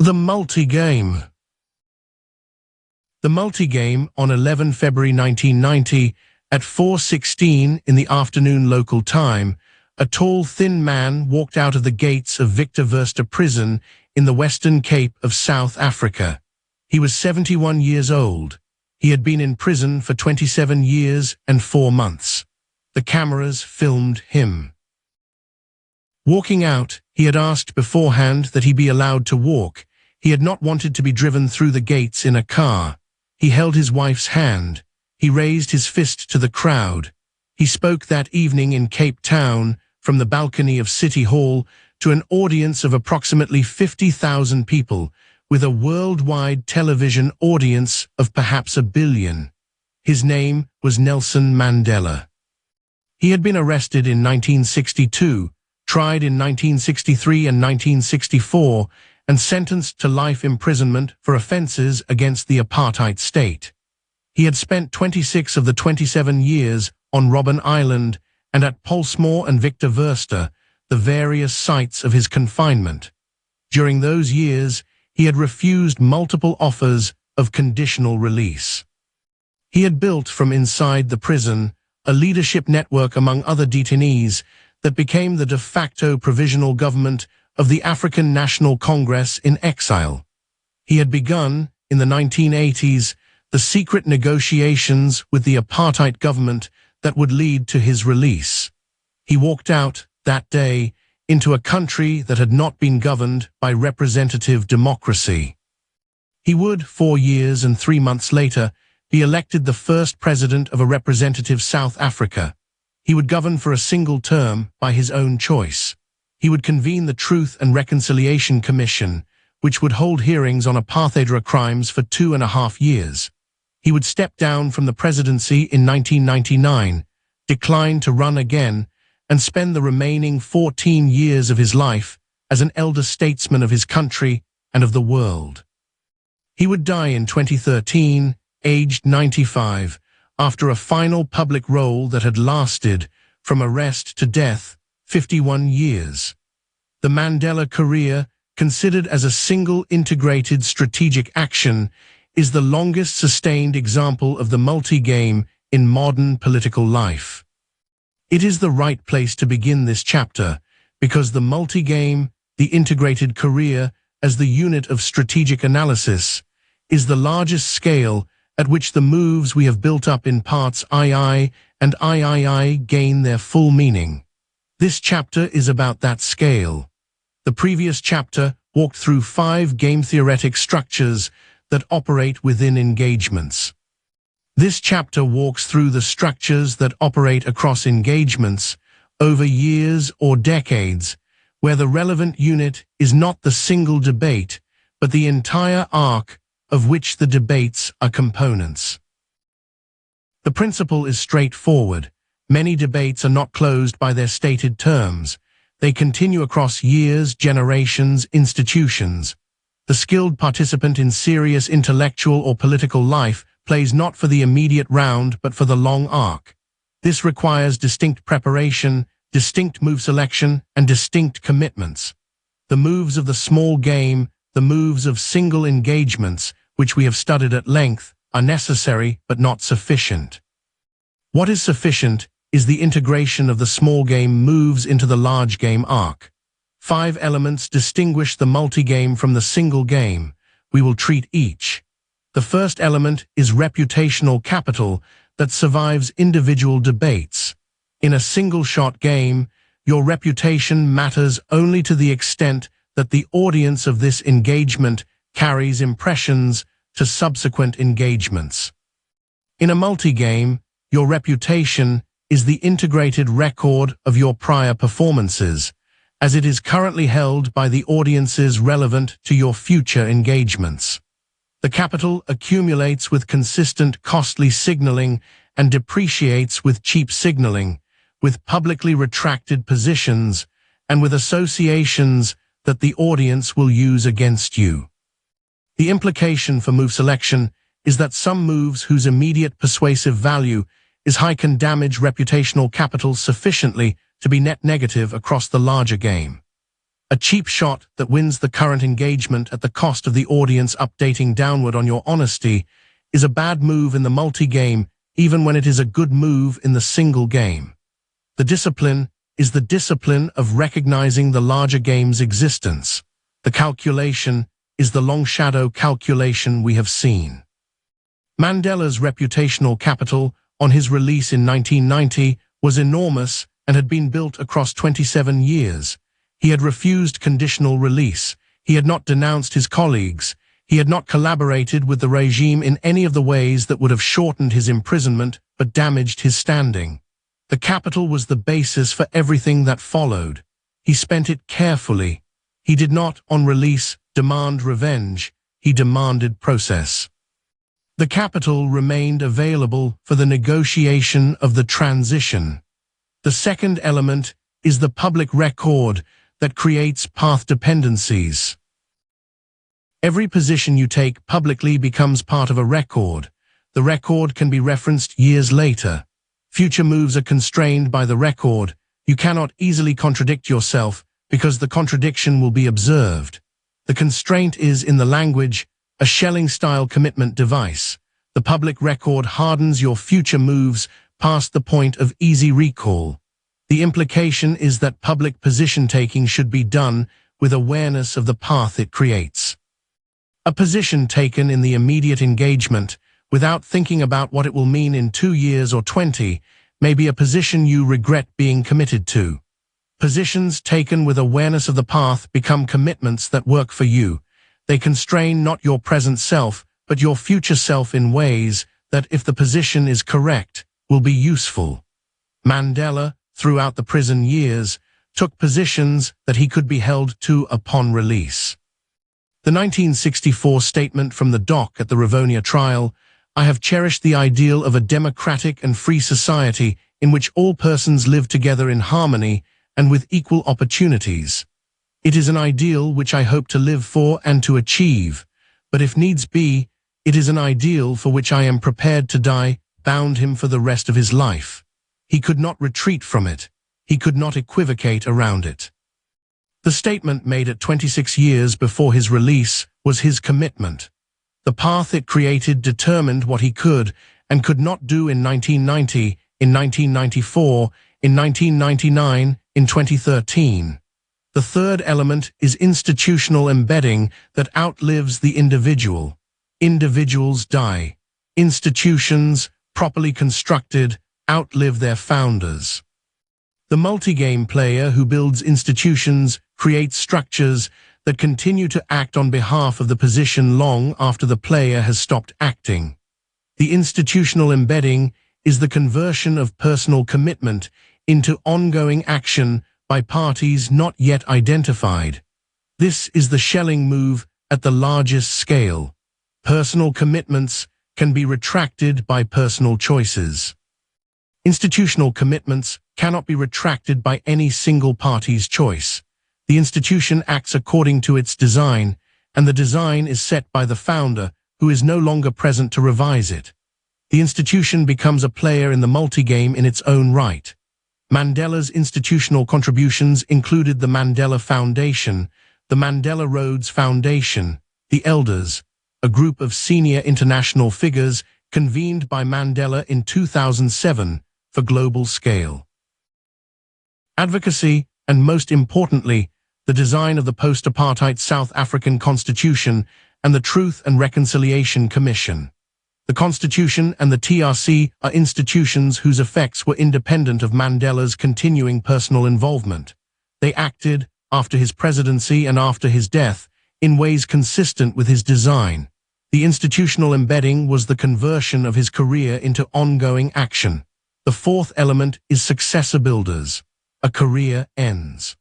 The multi-game. The multi-game on 11 February 1990 at 4:16 in the afternoon local time, a tall, thin man walked out of the gates of Victor Verster prison in the Western Cape of South Africa. He was 71 years old. He had been in prison for 27 years and 4 months. The cameras filmed him. Walking out, he had asked beforehand that he be allowed to walk. He had not wanted to be driven through the gates in a car. He held his wife's hand. He raised his fist to the crowd. He spoke that evening in Cape Town from the balcony of City Hall to an audience of approximately 50,000 people, with a worldwide television audience of perhaps 1 billion. His name was Nelson Mandela. He had been arrested in 1962, tried in 1963 and 1964, and sentenced to life imprisonment for offences against the apartheid state. He had spent 26 of the 27 years on Robben Island and at Pollsmoor and Victor Verster, the various sites of his confinement. During those years, he had refused multiple offers of conditional release. He had built from inside the prison a leadership network among other detainees that became the de facto provisional government of the African National Congress in exile. He had begun, in the 1980s, the secret negotiations with the apartheid government that would lead to his release. He walked out, that day, into a country that had not been governed by representative democracy. He would, 4 years and 3 months later, be elected the first president of a representative South Africa. He would govern for a single term by his own choice. He would convene the Truth and Reconciliation Commission, which would hold hearings on apartheid crimes for 2.5 years. He would step down from the presidency in 1999, decline to run again, and spend the remaining 14 years of his life as an elder statesman of his country and of the world. He would die in 2013, aged 95, after a final public role that had lasted, from arrest to death, 51 years. The Mandela career, considered as a single integrated strategic action, is the longest sustained example of the multi-game in modern political life. It is the right place to begin this chapter, because the multi-game, the integrated career as the unit of strategic analysis, is the largest scale at which the moves we have built up in parts II and III gain their full meaning. This chapter is about that scale. The previous chapter walked through 5 game-theoretic structures that operate within engagements. This chapter walks through the structures that operate across engagements over years or decades, where the relevant unit is not the single debate, but the entire arc of which the debates are components. The principle is straightforward. Many debates are not closed by their stated terms. They continue across years, generations, institutions. The skilled participant in serious intellectual or political life plays not for the immediate round but for the long arc. This requires distinct preparation, distinct move selection, and distinct commitments. The moves of the small game, the moves of single engagements, which we have studied at length, are necessary but not sufficient. What is sufficient is the integration of the small game moves into the large game arc. 5 elements distinguish the multi-game from the single game. We will treat each. The first element is reputational capital that survives individual debates. In a single-shot game, your reputation matters only to the extent that the audience of this engagement carries impressions to subsequent engagements. In a multi-game, your reputation is the integrated record of your prior performances, as it is currently held by the audiences relevant to your future engagements. The capital accumulates with consistent costly signaling and depreciates with cheap signaling, with publicly retracted positions, and with associations that the audience will use against you. The implication for move selection is that some moves whose immediate persuasive value is high can damage reputational capital sufficiently to be net negative across the larger game. A cheap shot that wins the current engagement at the cost of the audience updating downward on your honesty is a bad move in the multi-game, even when it is a good move in the single game. The discipline is the discipline of recognizing the larger game's existence. The calculation is the long shadow calculation we have seen. Mandela's reputational capital on his release in 1990 was enormous and had been built across 27 years. He had refused conditional release. He had not denounced his colleagues. He had not collaborated with the regime in any of the ways that would have shortened his imprisonment but damaged his standing. The capital was the basis for everything that followed. He spent it carefully. He did not, on release, demand revenge. He demanded process. The capital remained available for the negotiation of the transition. The second element is the public record that creates path dependencies. Every position you take publicly becomes part of a record. The record can be referenced years later. Future moves are constrained by the record. You cannot easily contradict yourself because the contradiction will be observed. The constraint is in the language, a Schelling-style commitment device. The public record hardens your future moves past the point of easy recall. The implication is that public position-taking should be done with awareness of the path it creates. A position taken in the immediate engagement, without thinking about what it will mean in 2 years or 20, may be a position you regret being committed to. Positions taken with awareness of the path become commitments that work for you. They constrain not your present self, but your future self in ways that, if the position is correct, will be useful. Mandela, throughout the prison years, took positions that he could be held to upon release. The 1964 statement from the dock at the Rivonia trial, "I have cherished the ideal of a democratic and free society in which all persons live together in harmony and with equal opportunities. It is an ideal which I hope to live for and to achieve, but if needs be, it is an ideal for which I am prepared to die," bound him for the rest of his life. He could not retreat from it. He could not equivocate around it. The statement made at 26 years before his release was his commitment. The path it created determined what he could and could not do in 1990, in 1994, in 1999, in 2013. The third element is institutional embedding that outlives the individual. Individuals die. Institutions, properly constructed, outlive their founders. The multi-game player who builds institutions creates structures that continue to act on behalf of the position long after the player has stopped acting. The institutional embedding is the conversion of personal commitment into ongoing action by parties not yet identified. This is the Schelling move at the largest scale. Personal commitments can be retracted by personal choices. Institutional commitments cannot be retracted by any single party's choice. The institution acts according to its design, and the design is set by the founder, who is no longer present to revise it. The institution becomes a player in the multi-game in its own right. Mandela's institutional contributions included the Mandela Foundation, the Mandela Rhodes Foundation, the Elders, a group of senior international figures convened by Mandela in 2007 for global scale advocacy, and most importantly, the design of the post-apartheid South African Constitution and the Truth and Reconciliation Commission. The Constitution and the TRC are institutions whose effects were independent of Mandela's continuing personal involvement. They acted, after his presidency and after his death, in ways consistent with his design. The institutional embedding was the conversion of his career into ongoing action. The fourth element is successor builders. A career ends.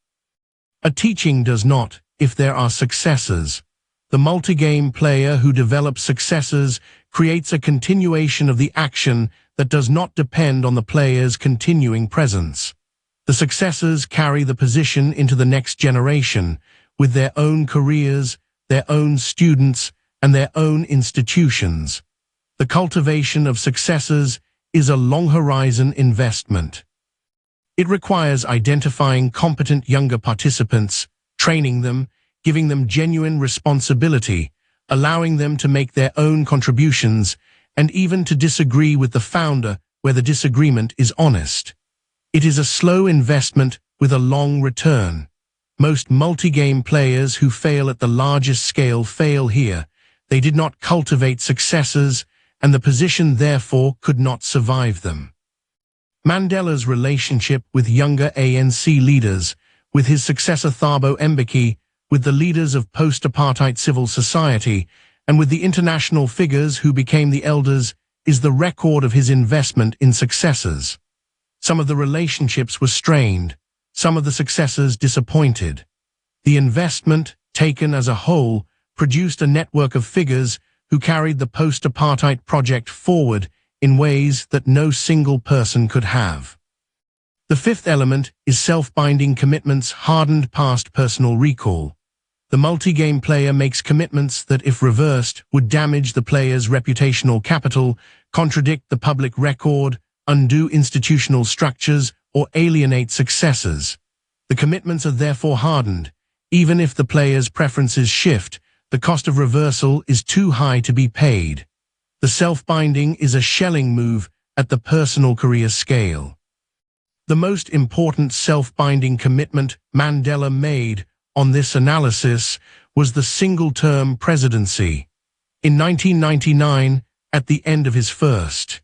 A teaching does not, if there are successors. The multi-game player who develops successors creates a continuation of the action that does not depend on the player's continuing presence. The successors carry the position into the next generation, with their own careers, their own students, and their own institutions. The cultivation of successors is a long-horizon investment. It requires identifying competent younger participants, training them, giving them genuine responsibility, allowing them to make their own contributions, and even to disagree with the founder where the disagreement is honest. It is a slow investment with a long return. Most multi-game players who fail at the largest scale fail here. They did not cultivate successors, and the position therefore could not survive them. Mandela's relationship with younger ANC leaders, with his successor Thabo Mbeki, with the leaders of post-apartheid civil society, and with the international figures who became the elders, is the record of his investment in successors. Some of the relationships were strained, some of the successors disappointed. The investment, taken as a whole, produced a network of figures who carried the post-apartheid project forward in ways that no single person could have. The fifth element is self-binding commitments hardened past personal recall. The multi-game player makes commitments that, if reversed, would damage the player's reputational capital, contradict the public record, undo institutional structures, or alienate successors. The commitments are therefore hardened. Even if the player's preferences shift, the cost of reversal is too high to be paid. The self-binding is a shelling move at the personal career scale. The most important self-binding commitment Mandela made on this analysis was the single-term presidency. In 1999, at the end of his first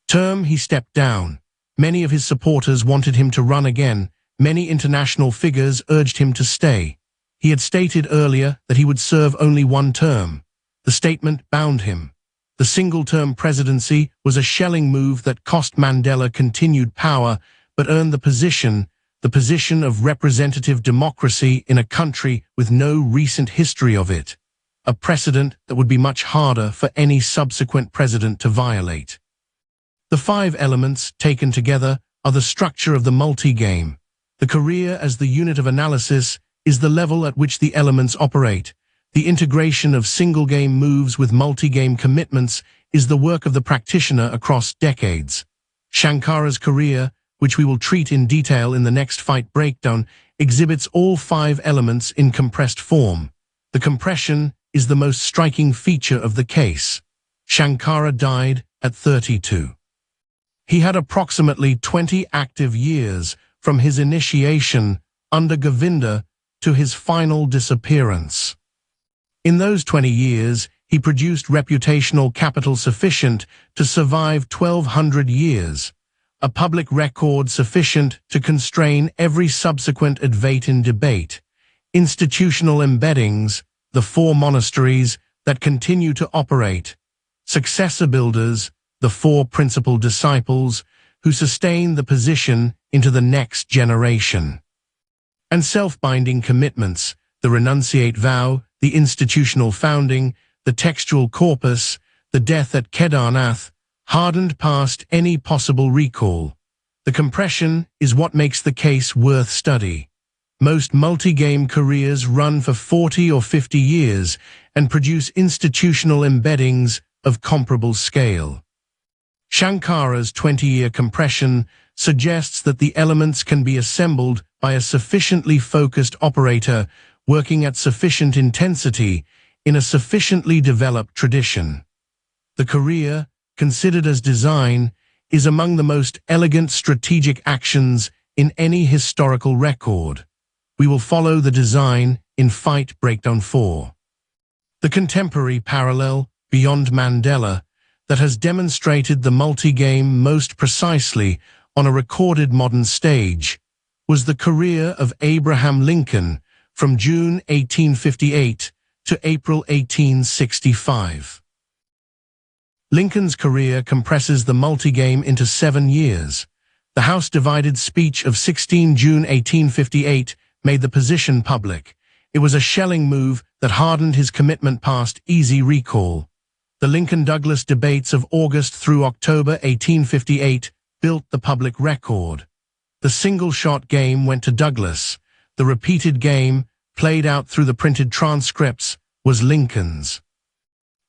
term, he stepped down. Many of his supporters wanted him to run again. Many international figures urged him to stay. He had stated earlier that he would serve only one term. The statement bound him. The single-term presidency was a shelling move that cost Mandela continued power, but earned the position of representative democracy in a country with no recent history of it, a precedent that would be much harder for any subsequent president to violate. The five elements, taken together, are the structure of the multi-game. The career as the unit of analysis is the level at which the elements operate. The integration of single-game moves with multi-game commitments is the work of the practitioner across decades. Shankara's career, which we will treat in detail in the next fight breakdown, exhibits all five elements in compressed form. The compression is the most striking feature of the case. Shankara died at 32. He had approximately 20 active years from his initiation under Govinda to his final disappearance. In those 20 years, he produced reputational capital sufficient to survive 1,200 years, a public record sufficient to constrain every subsequent Advaitin debate, institutional embeddings, the four monasteries that continue to operate, successor builders, the four principal disciples who sustain the position into the next generation, and self-binding commitments, the renunciate vow, the institutional founding, the textual corpus, the death at Kedarnath, hardened past any possible recall. The compression is what makes the case worth study. Most multi-game careers run for 40 or 50 years and produce institutional embeddings of comparable scale. Shankara's 20-year compression suggests that the elements can be assembled by a sufficiently focused operator working at sufficient intensity in a sufficiently developed tradition. The career, considered as design, is among the most elegant strategic actions in any historical record. We will follow the design in Fight Breakdown 4. The contemporary parallel, beyond Mandela, that has demonstrated the multi-game most precisely on a recorded modern stage, was the career of Abraham Lincoln from June 1858 to April 1865. Lincoln's career compresses the multi-game into 7 years. The House-divided speech of 16 June 1858 made the position public. It was a shelling move that hardened his commitment past easy recall. The Lincoln-Douglas debates of August through October 1858 built the public record. The single-shot game went to Douglas. The repeated game, played out through the printed transcripts, was Lincoln's.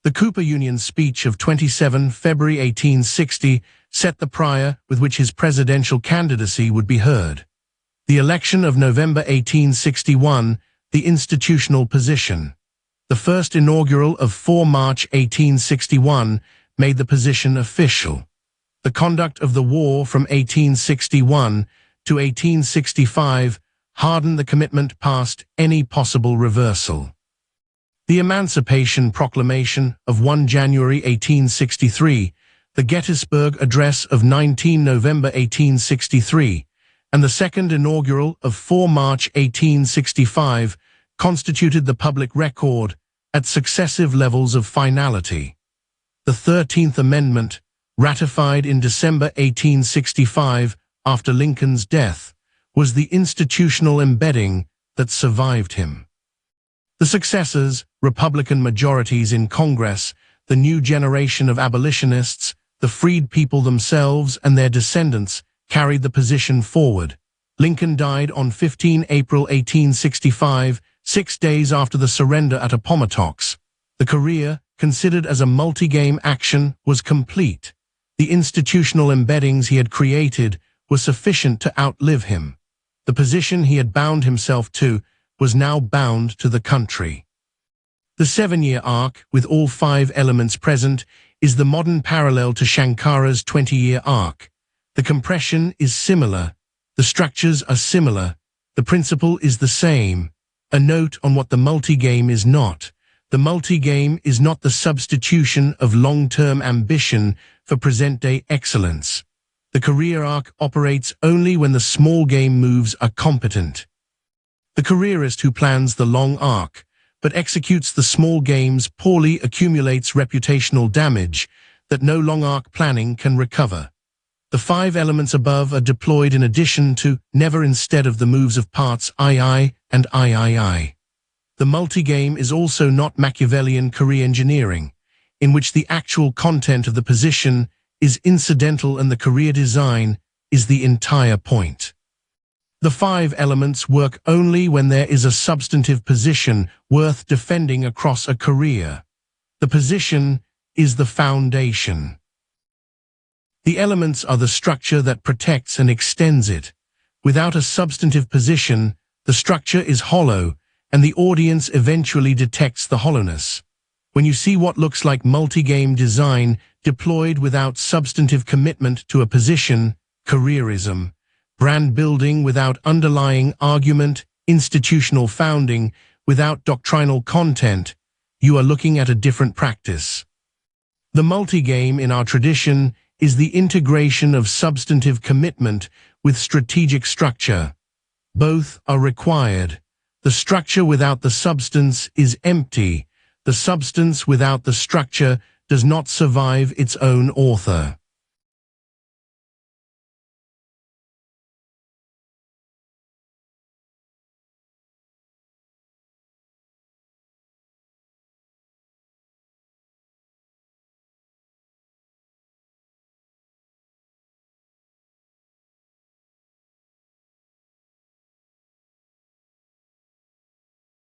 The Cooper Union speech of 27 February 1860 set the prior with which his presidential candidacy would be heard. The election of November 1861, the institutional position. The first inaugural of 4 March 1861 made the position official. The conduct of the war from 1861 to 1865 hardened the commitment past any possible reversal. The Emancipation Proclamation of 1 January 1863, the Gettysburg Address of 19 November 1863, and the second inaugural of 4 March 1865 constituted the public record at successive levels of finality. The 13th Amendment, ratified in December 1865 after Lincoln's death, was the institutional embedding that survived him. The successors, Republican majorities in Congress, the new generation of abolitionists, the freed people themselves and their descendants carried the position forward. Lincoln died on 15 April 1865, 6 days after the surrender at Appomattox. The career, considered as a multi-game action, was complete. The institutional embeddings he had created were sufficient to outlive him. The position he had bound himself to was now bound to the country. The 7-year arc, with all 5 elements present, is the modern parallel to Shankara's 20-year arc. The compression is similar. The structures are similar. The principle is the same. A note on what the multi-game is not. The multi-game is not the substitution of long-term ambition for present-day excellence. The career arc operates only when the small game moves are competent. The careerist who plans the long arc, but executes the small games poorly, accumulates reputational damage that no long arc planning can recover. The 5 elements above are deployed in addition to, never instead of, the moves of parts II and III. The multi-game is also not Machiavellian career engineering, in which the actual content of the position is incidental and the career design is the entire point. The 5 elements work only when there is a substantive position worth defending across a career. The position is the foundation. The elements are the structure that protects and extends it. Without a substantive position, the structure is hollow, and the audience eventually detects the hollowness. When you see what looks like multi-game design deployed without substantive commitment to a position, careerism, brand building without underlying argument, institutional founding without doctrinal content, you are looking at a different practice. The multi-game in our tradition is the integration of substantive commitment with strategic structure. Both are required. The structure without the substance is empty. The substance without the structure does not survive its own author.